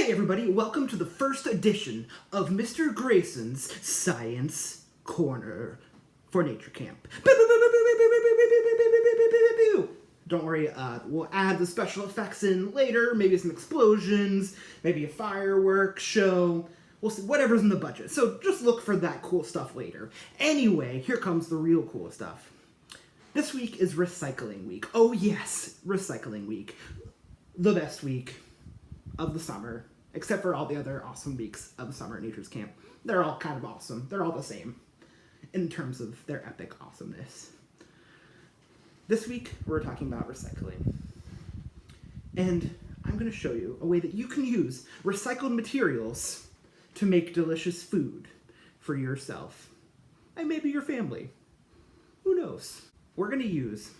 Hey everybody, welcome to the first edition of Mr. Greyson's Science Corner for Nature Camp. Don't worry, we'll add the special effects in later, maybe some explosions, maybe a fireworks show, we'll see, whatever's in the budget. So just look for that cool stuff later. Anyway, here comes the real cool stuff. This week is Recycling Week. Oh yes, Recycling Week. The best week of the summer, except for all the other awesome weeks of the summer at Nature's Camp. They're all kind of awesome. They're all the same in terms of their epic awesomeness. This week, we're talking about recycling. And I'm going to show you a way that you can use recycled materials to make delicious food for yourself and maybe your family. Who knows? We're going to use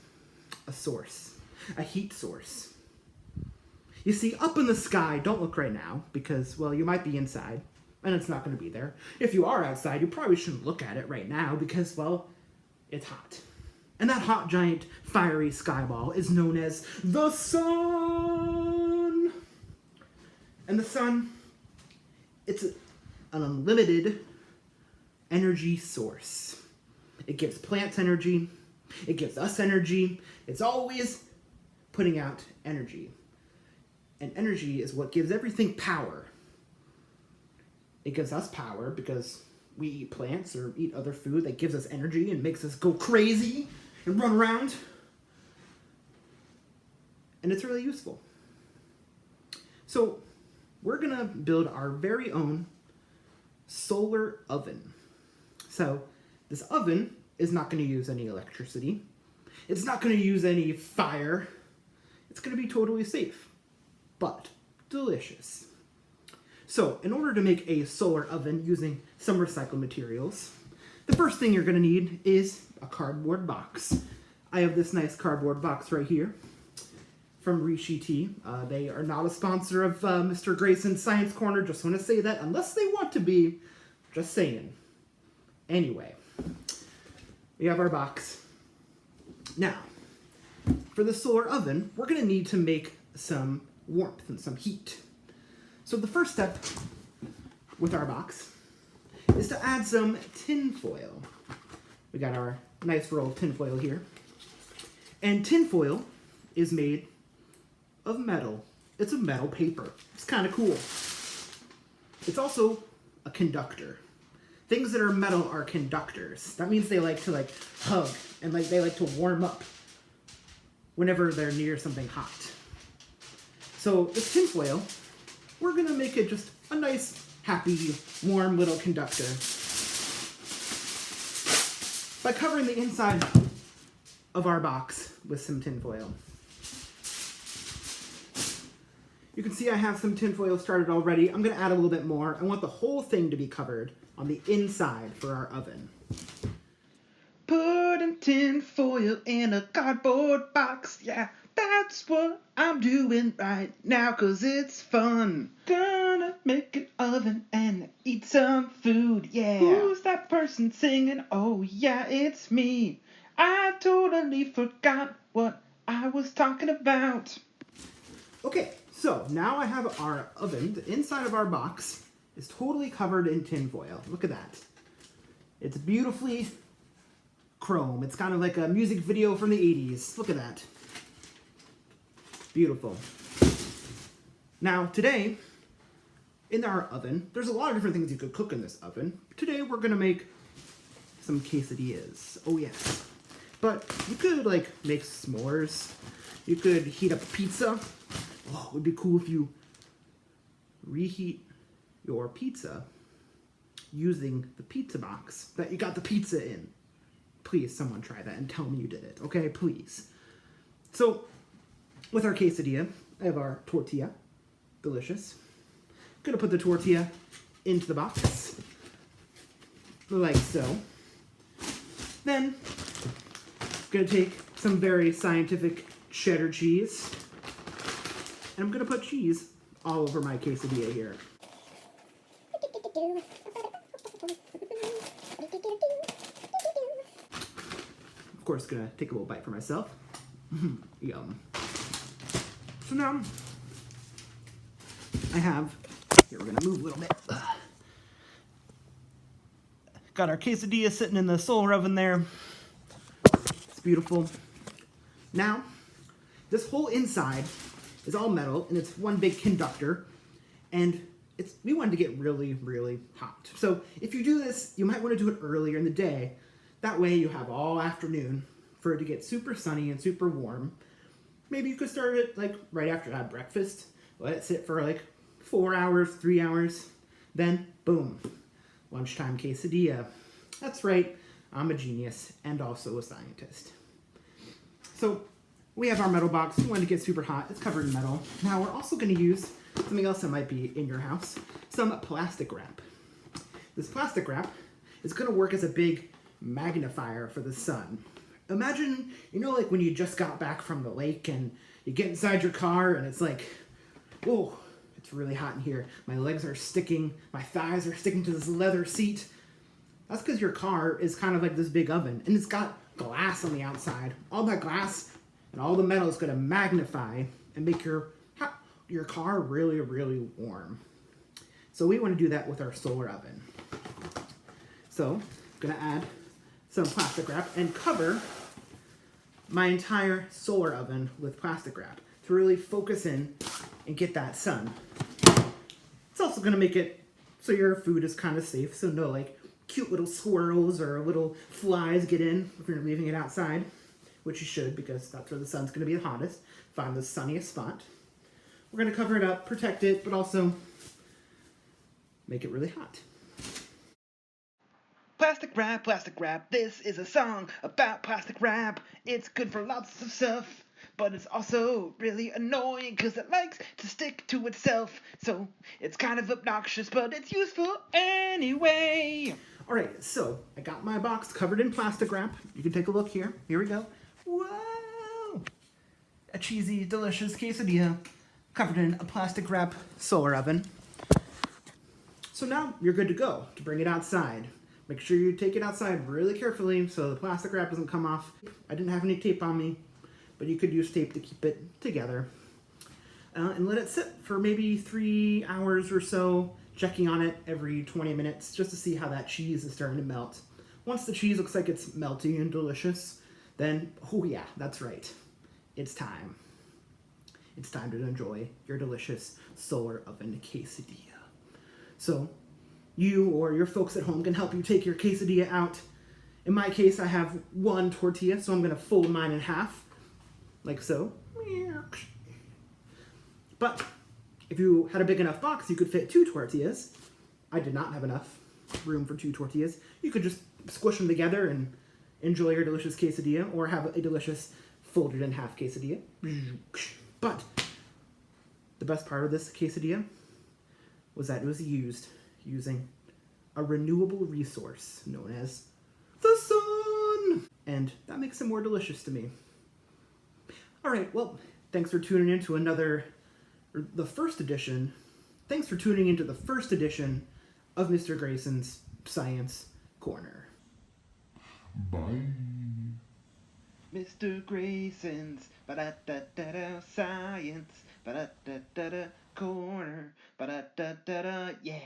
a source, a heat source. You see, up in the sky, don't look right now, because, well, you might be inside, and it's not going to be there. If you are outside, you probably shouldn't look at it right now, because, well, it's hot. And that hot, giant, fiery sky ball is known as the sun! And the sun, it's an unlimited energy source. It gives plants energy, it gives us energy, it's always putting out energy. And energy is what gives everything power. It gives us power because we eat plants or eat other food that gives us energy and makes us go crazy and run around. And it's really useful. So we're going to build our very own solar oven. So this oven is not going to use any electricity. It's not going to use any fire. It's going to be totally safe, but delicious. So, in order to make a solar oven using some recycled materials, the first thing you're going to need is a cardboard box. I have this nice cardboard box right here from Recyclables. They are not a sponsor of Mr. Greyson's Science Corner, just want to say that, unless they want to be, just saying. Anyway, we have our box. Now, for the solar oven, we're going to need to make some warmth and some heat. So the first step with our box is to add some tin foil. We got our nice roll of tin foil here. And tin foil is made of metal. It's a metal paper. It's kind of cool. It's also a conductor. Things that are metal are conductors. That means they like to hug and they like to warm up whenever they're near something hot. So this tin foil, we're going to make it just a nice, happy, warm little conductor by covering the inside of our box with some tin foil. You can see I have some tin foil started already. I'm going to add a little bit more. I want the whole thing to be covered on the inside for our oven. Putting tin foil in a cardboard box, yeah. That's what I'm doing right now, 'cause it's fun. Gonna make an oven and eat some food, yeah. Who's that person singing? Oh yeah, it's me. I totally forgot what I was talking about. Okay, so now I have our oven. The inside of our box is totally covered in tin foil. Look at that. It's beautifully chrome. It's kind of like a music video from the 80s. Look at that. Beautiful. Now, today, in our oven, there's a lot of different things you could cook in this oven. Today, we're going to make some quesadillas. Oh, yes. But you could, make s'mores. You could heat up a pizza. Oh, it would be cool if you reheat your pizza using the pizza box that you got the pizza in. Please, someone try that and tell me you did it, okay? Please. So, with our quesadilla, I have our tortilla. Delicious. Gonna put the tortilla into the box, like so. Then, gonna take some very scientific cheddar cheese, and I'm gonna put cheese all over my quesadilla here. Of course, gonna take a little bite for myself. Yum. So now, I have Here, we're gonna move a little bit. Got our quesadilla sitting in the solar oven there. It's beautiful. Now, this whole inside is all metal, and it's one big conductor, and we wanted to get really, really hot. So if you do this, you might want to do it earlier in the day. That way you have all afternoon for it to get super sunny and super warm. Maybe you could start it like right after you have breakfast. Let it sit for like 4 hours, 3 hours. Then, boom, lunchtime quesadilla. That's right, I'm a genius and also a scientist. So we have our metal box. We want to get super hot. It's covered in metal. Now we're also going to use something else that might be in your house, some plastic wrap. This plastic wrap is going to work as a big magnifier for the sun. Imagine, you know, like when you just got back from the lake and you get inside your car and it's like, whoa, it's really hot in here. My legs are sticking, my thighs are sticking to this leather seat. That's because your car is kind of like this big oven and it's got glass on the outside. All that glass and all the metal is going to magnify and make your car really, really warm. So we want to do that with our solar oven. So I'm going to add some plastic wrap and cover my entire solar oven with plastic wrap to really focus in and get that sun. It's also going to make it so your food is kind of safe, so no like cute little squirrels or little flies get in if you're leaving it outside, which you should because that's where the sun's going to be the hottest. Find the sunniest spot. We're going to cover it up, protect it, but also make it really hot. Plastic wrap, this is a song about plastic wrap. It's good for lots of stuff, but it's also really annoying because it likes to stick to itself. So it's kind of obnoxious, but it's useful anyway. All right, so I got my box covered in plastic wrap. You can take a look here. Here we go. Whoa! A cheesy, delicious quesadilla covered in a plastic wrap solar oven. So now you're good to go to bring it outside. Make sure you take it outside really carefully so the plastic wrap doesn't come off. I didn't have any tape on me, but you could use tape to keep it together. And let it sit for maybe 3 hours or so, checking on it every 20 minutes just to see how that cheese is starting to melt. Once the cheese looks like it's melty and delicious, then, oh yeah, that's right. It's time. It's time to enjoy your delicious solar oven quesadilla. So, you or your folks at home can help you take your quesadilla out. In my case, I have 1 tortilla, so I'm going to fold mine in half, like so. But if you had a big enough box, you could fit 2 tortillas. I did not have enough room for 2 tortillas. You could just squish them together and enjoy your delicious quesadilla, or have a delicious folded in half quesadilla. But the best part of this quesadilla was that it was using a renewable resource known as the sun. And that makes it more delicious to me. All right, well, thanks for tuning in to the first edition. Thanks for tuning into the first edition of Mr. Greyson's Science Corner. Bye. Mr. Greyson's Science Corner. Yeah.